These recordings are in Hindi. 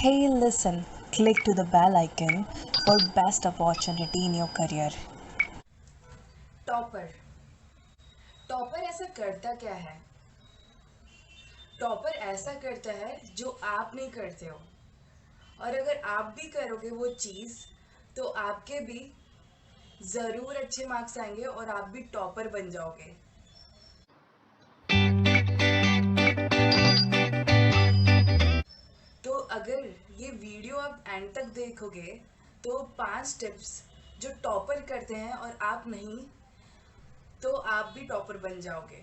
Hey, listen, click to the bell icon for best opportunity in your career. Topper topper ऐसा करता क्या है? टॉपर ऐसा करता है जो आप नहीं करते हो। और अगर आप भी करोगे वो चीज़, तो आपके भी ज़रूर अच्छे मार्क्स आएंगे और आप भी टॉपर बन जाओगे। तो अगर ये वीडियो आप एंड तक देखोगे तो 5 टिप्स जो टॉपर करते हैं और आप नहीं, तो आप भी टॉपर बन जाओगे।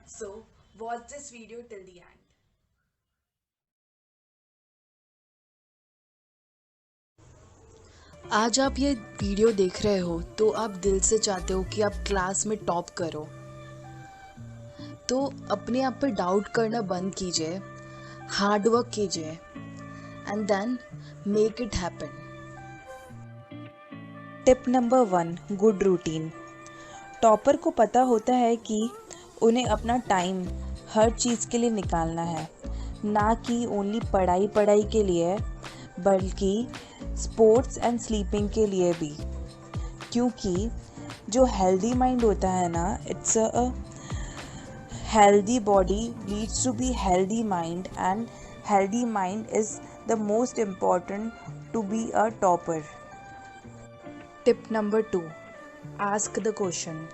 So watch this video till the end. आज आप ये वीडियो देख रहे हो तो आप दिल से चाहते हो कि आप क्लास में टॉप करो। तो अपने आप पर डाउट करना बंद कीजिए, हार्ड वर्क कीजिए and then make it happen. Tip number 1, good routine. Topper को पता होता है कि उन्हें अपना टाइम हर चीज़ के लिए निकालना है, ना कि ओनली पढ़ाई पढ़ाई के लिए, बल्कि स्पोर्ट्स एंड स्लीपिंग के लिए भी। क्योंकि जो हेल्दी माइंड होता है ना, it's a healthy body leads to be healthy mind, and healthy mind is the most important to be a topper. Tip number 2, ask the question.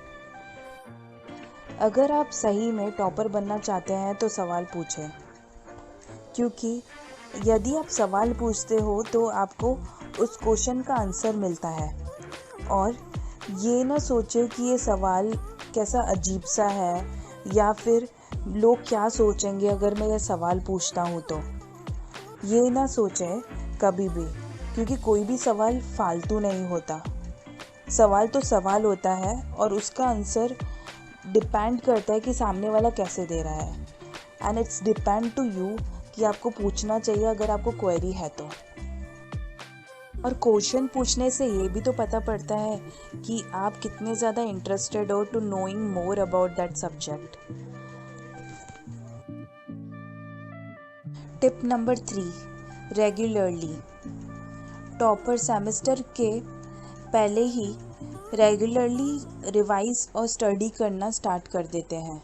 अगर आप सही में टॉपर बनना चाहते हैं तो सवाल पूछें, क्योंकि यदि आप सवाल पूछते हो तो आपको उस क्वेश्चन का आंसर मिलता है। और ये ना सोचे कि ये सवाल कैसा अजीब सा है, या फिर लोग क्या सोचेंगे अगर मैं ये सवाल पूछता हूँ। तो ये ना सोचें कभी भी, क्योंकि कोई भी सवाल फालतू नहीं होता। सवाल तो सवाल होता है और उसका आंसर डिपेंड करता है कि सामने वाला कैसे दे रहा है। And it's depend to you कि आपको पूछना चाहिए अगर आपको क्वेरी है तो। और क्वेश्चन पूछने से ये भी तो पता पड़ता है कि आप कितने ज़्यादा इंटरेस्टेड हो to knowing more about that subject. Tip number 3, regularly. Topper semester के पहले ही रेगुलरली रिवाइज और स्टडी करना स्टार्ट कर देते हैं,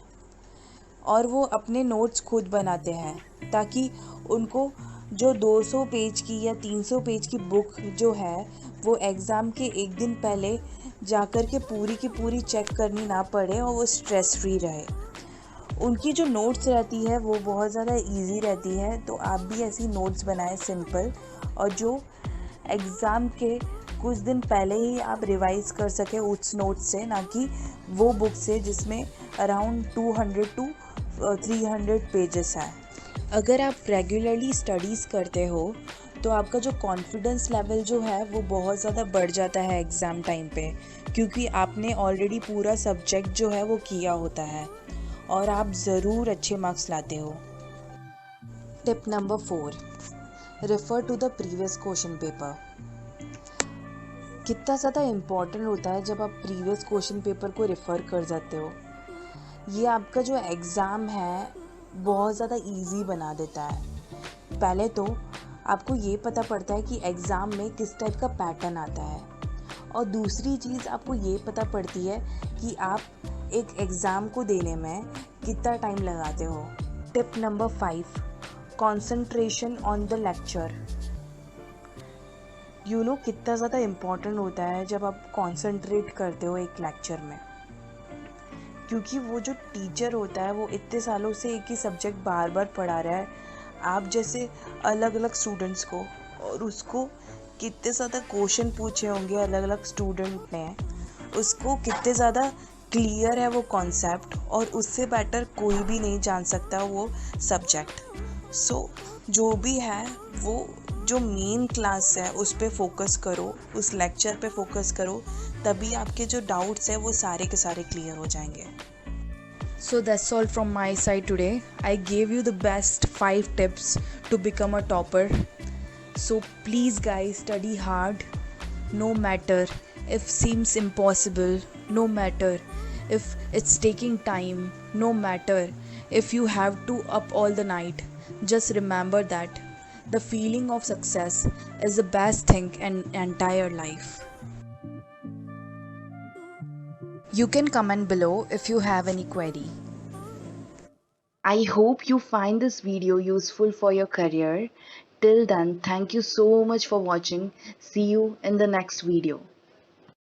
और वो अपने नोट्स खुद बनाते हैं ताकि उनको जो 200 पेज की या 300 पेज की बुक जो है वो एग्ज़ाम के एक दिन पहले जाकर के पूरी की पूरी चेक करनी ना पड़े और वो स्ट्रेस फ्री रहे। उनकी जो नोट्स रहती है वो बहुत ज़्यादा इजी रहती है, तो आप भी ऐसी नोट्स बनाएं सिंपल, और जो एग्ज़ाम के कुछ दिन पहले ही आप रिवाइज कर सकें उस नोट से, ना कि वो बुक से जिसमें अराउंड 200 टू 300 पेजेस हैं। अगर आप रेगुलरली स्टडीज़ करते हो तो आपका जो कॉन्फिडेंस लेवल जो है वो बहुत ज़्यादा बढ़ जाता है एग्ज़ाम टाइम पे, क्योंकि आपने ऑलरेडी पूरा सब्जेक्ट जो है वो किया होता है और आप ज़रूर अच्छे मार्क्स लाते हो। Tip number 4, refer to the previous question paper. कितना ज़्यादा इम्पॉर्टेंट होता है जब आप प्रीवियस क्वेश्चन पेपर को रेफ़र कर जाते हो। ये आपका जो एग्ज़ाम है बहुत ज़्यादा इजी बना देता है। पहले तो आपको ये पता पड़ता है कि एग्ज़ाम में किस टाइप का पैटर्न आता है, और दूसरी चीज़ आपको ये पता पड़ती है कि आप एक एग्ज़ाम को देने में कितना टाइम लगाते हो। Tip number 5, concentration on the lecture. कितना ज़्यादा इम्पॉर्टेंट होता है जब आप कंसंट्रेट करते हो एक लेक्चर में, क्योंकि वो जो टीचर होता है वो इतने सालों से एक ही सब्जेक्ट बार बार पढ़ा रहा है आप जैसे अलग अलग स्टूडेंट्स को, और उसको कितने ज़्यादा क्वेश्चन पूछे होंगे अलग अलग स्टूडेंट ने, उसको कितने ज़्यादा क्लियर है वो कॉन्सेप्ट, और उससे बेटर कोई भी नहीं जान सकता वो सब्जेक्ट। सो जो भी है वो जो मेन क्लास है उस पे फोकस करो, उस लेक्चर पे फोकस करो, तभी आपके जो डाउट्स है वो सारे के सारे क्लियर हो जाएंगे। So that's all from my side today. I gave you the best 5 tips to become a topper. So please guys, study hard, no matter if seems impossible, no matter if it's taking time, no matter if you have to up all the night. Just remember that The feeling of success is the best thing in entire life. You can comment below if you have any query. I hope you find this video useful for your career. Till then, thank you so much for watching. See you in the next video.